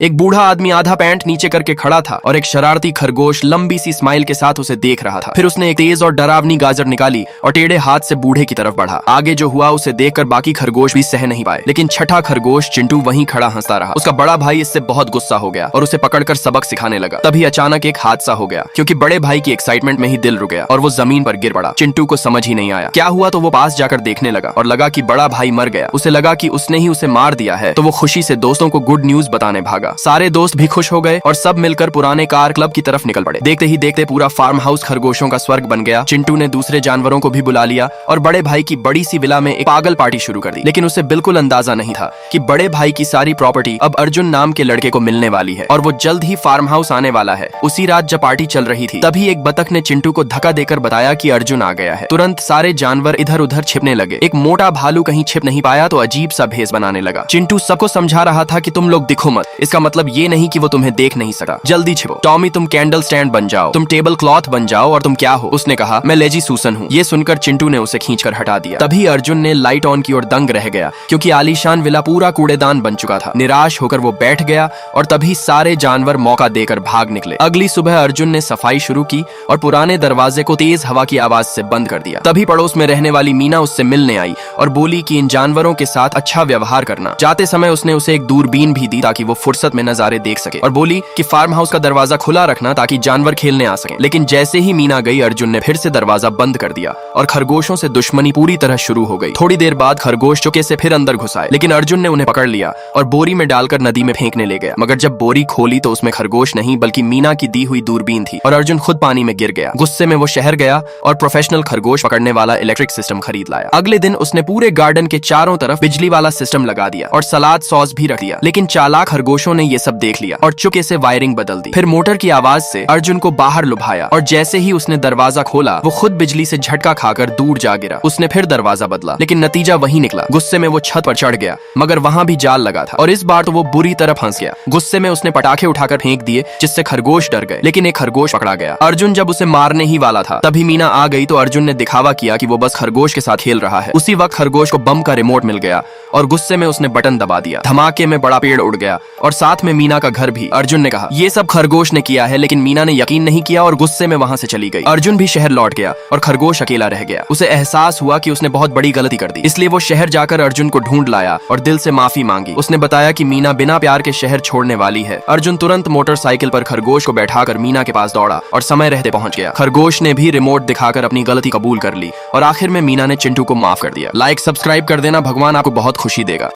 एक बूढ़ा आदमी आधा पैंट नीचे करके खड़ा था और एक शरारती खरगोश लंबी सी स्माइल के साथ उसे देख रहा था। फिर उसने एक तेज और डरावनी गाजर निकाली और टेढ़े हाथ से बूढ़े की तरफ बढ़ा। आगे जो हुआ उसे देखकर बाकी खरगोश भी सह नहीं पाए, लेकिन छठा खरगोश चिंटू वहीं खड़ा हंसता रहा। उसका बड़ा भाई इससे बहुत गुस्सा हो गया और उसे पकड़कर सबक सिखाने लगा। तभी अचानक एक हादसा हो गया, क्योंकि बड़े भाई की एक्साइटमेंट में ही दिल रुक गया और वो जमीन पर गिर पड़ा। चिंटू को समझ ही नहीं आया क्या हुआ, तो वो पास जाकर देखने लगा और लगा कि बड़ा भाई मर गया। उसे लगा कि उसने ही उसे मार दिया है, तो वो खुशी से दोस्तों को गुड न्यूज बताने भागा। सारे दोस्त भी खुश हो गए और सब मिलकर पुराने कार क्लब की तरफ निकल पड़े। देखते ही देखते पूरा फार्म हाउस खरगोशों का स्वर्ग बन गया। चिंटू ने दूसरे जानवरों को भी बुला लिया और बड़े भाई की बड़ी सी विला में एक पागल पार्टी शुरू कर दी। लेकिन उसे बिल्कुल अंदाजा नहीं था कि बड़े भाई की सारी प्रॉपर्टी अब अर्जुन नाम के लड़के को मिलने वाली है और वो जल्द ही फार्म हाउस आने वाला है। उसी रात जब पार्टी चल रही थी, तभी एक बतख ने चिंटू को धक्का देकर बताया कि अर्जुन आ गया है। तुरंत सारे जानवर इधर उधर छिपने लगे। एक मोटा भालू कहीं छिप नहीं पाया तो अजीब सा भेस बनाने लगा। चिंटू सबको समझा रहा था कि तुम लोग दिखो मत, इसका मतलब ये नहीं कि वो तुम्हें देख नहीं सका। जल्दी छिपो। टॉमी, तुम कैंडल स्टैंड बन जाओ, तुम टेबल क्लॉथ बन जाओ, और तुम क्या हो? उसने कहा, मैं लेजी सूसन हूँ। ये सुनकर चिंटू ने उसे खींचकर हटा दिया। तभी अर्जुन ने लाइट ऑन की ओर दंग रह गया, क्योंकि आलीशान विला पूरा कूड़ेदान बन चुका था। निराश होकर वो बैठ गया और तभी सारे जानवर मौका देकर भाग निकले। अगली सुबह अर्जुन ने सफाई शुरू की और पुराने दरवाजे को तेज हवा की आवाज से बंद कर दिया। तभी पड़ोस में रहने वाली मीना उससे मिलने आई और बोली कि इन जानवरों के साथ अच्छा व्यवहार करना। जाते समय उसने उसे एक दूरबीन भी दी ताकि वो फुर्सत में नजारे देख सके, और बोली कि फार्म हाउस का दरवाजा खुला रखना ताकि जानवर खेलने आ सके। लेकिन जैसे ही मीना गई, अर्जुन ने फिर से दरवाजा बंद कर दिया और खरगोशों से दुश्मनी पूरी तरह शुरू हो गई। थोड़ी देर बाद खरगोश चुपके से फिर अंदर घुस आए, लेकिन अर्जुन ने उन्हें पकड़ लिया और बोरी में डालकर नदी में फेंकने ले गया। मगर जब बोरी खोली तो उसमें खरगोश नहीं बल्कि मीना की दी हुई दूरबीन थी और अर्जुन खुद पानी में गिर गया। गुस्से में वो शहर गया और प्रोफेशनल खरगोश पकड़ने वाला इलेक्ट्रिक सिस्टम खरीद लाया। अगले दिन उसने पूरे गार्डन के चारों तरफ बिजली वाला सिस्टम लगा दिया और सलाद सॉस भी रख दिया। लेकिन चालाक खरगोशों ने ये सब देख लिया और चुपके से वायरिंग बदल दी। फिर मोटर की आवाज से अर्जुन को बाहर लुभाया और जैसे ही उसने दरवाजा खोला, वो खुद बिजली से झटका खाकर दूर जा गिरा। उसने फिर दरवाजा बदला, लेकिन नतीजा वही निकला। गुस्से में वो छत पर चढ़ गया, मगर वहां भी जाल लगा था और इस बार तो वो बुरी तरह फंस गया। गुस्से में उसने पटाखे उठाकर फेंक दिए, जिससे खरगोश डर गए, लेकिन एक खरगोश पकड़ा गया। अर्जुन जब उसे मारने ही वाला था, तभी मीना आ गई तो अर्जुन ने दिखावा किया कि वो बस खरगोश के साथ खेल रहा है। उसी वक्त खरगोश को बम का रिमोट मिल गया और गुस्से में उसने बटन दबा दिया। धमाके में बड़ा पेड़ उड़ गया और साथ में मीना का घर भी। अर्जुन ने कहा, ये सब खरगोश ने किया है, लेकिन मीना ने यकीन नहीं किया और गुस्से में वहां से चली गई। अर्जुन भी शहर लौट गया और खरगोश अकेला रह गया। उसे एहसास हुआ कि उसने बहुत बड़ी गलती कर दी, इसलिए वो शहर जाकर अर्जुन को ढूंढ लाया और दिल से माफी मांगी। उसने बताया कि मीना बिना प्यार के शहर छोड़ने वाली है। अर्जुन तुरंत मोटरसाइकिल पर खरगोश को बैठाकर मीना के पास दौड़ा और समय रहते पहुंच गया। खरगोश ने भी रिमोट दिखाकर अपनी गलती कबूल कर ली और आखिर में मीना ने चिंटू को माफ कर दिया। लाइक सब्सक्राइब कर देना, भगवान आपको बहुत खुशी देगा।